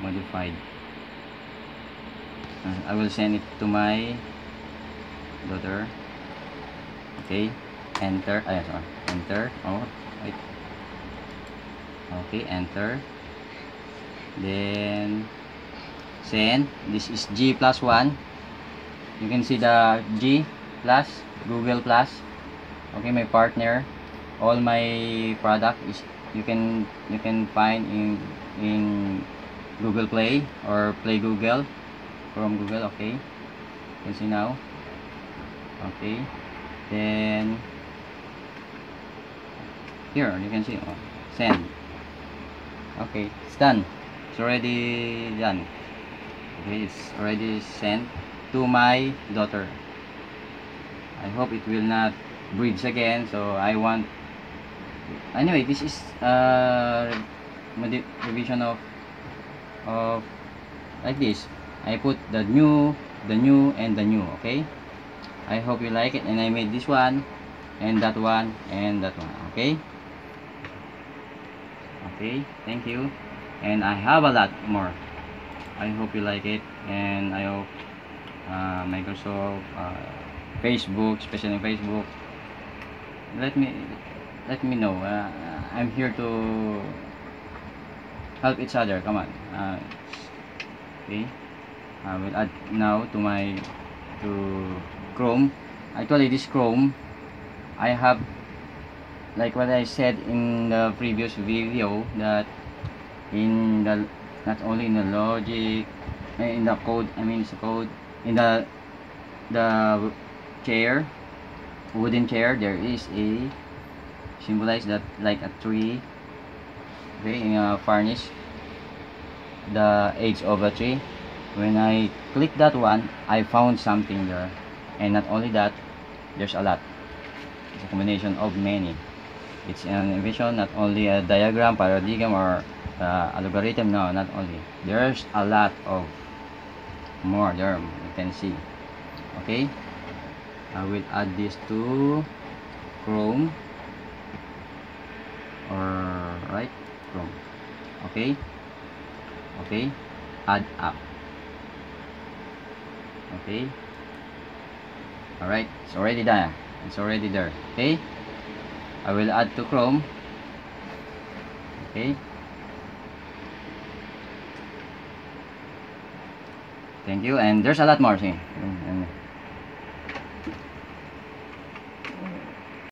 modified. I will send it to my daughter. Okay, enter. Sorry, enter. Oh, wait. Okay, enter. Then send. This is G+1. You can see the G plus Google plus. Okay, my partner. All my product is you can find in Google Play or Play Google from Google. Okay, you can see now. Okay, then here you can see send. Okay, it's done. It's already done. Okay, it's already sent to my daughter. I hope it will not breach again. So I want, anyway, this is revision of like this. I put the new and the new. Okay, I hope you like it. And I made this one and that one and that one. Okay, okay, thank you. And I have a lot more. I hope you like it, and I hope Microsoft, Facebook, especially Facebook, let me know. I'm here to help each other. Come on. Okay, I will add now to Chrome. Actually, this Chrome, I have, like what I said in the previous video, that in the not only in the logic, in the code, I mean it's the code, in the chair, wooden chair, there is a symbolize that like a tree. Okay, in a varnish the edge of a tree. When I click that one, I found something there. And not only that, there's a lot. It's a combination of many. It's an invention, not only a diagram, paradigm, or algorithm. No, not only. There's a lot of more there, you can see. Okay, I will add this to Chrome, or right, Chrome. Okay, okay, add up. Okay, alright, it's already done. It's already there. Okay, I will add to Chrome. Okay, thank you. And there's a lot more. See,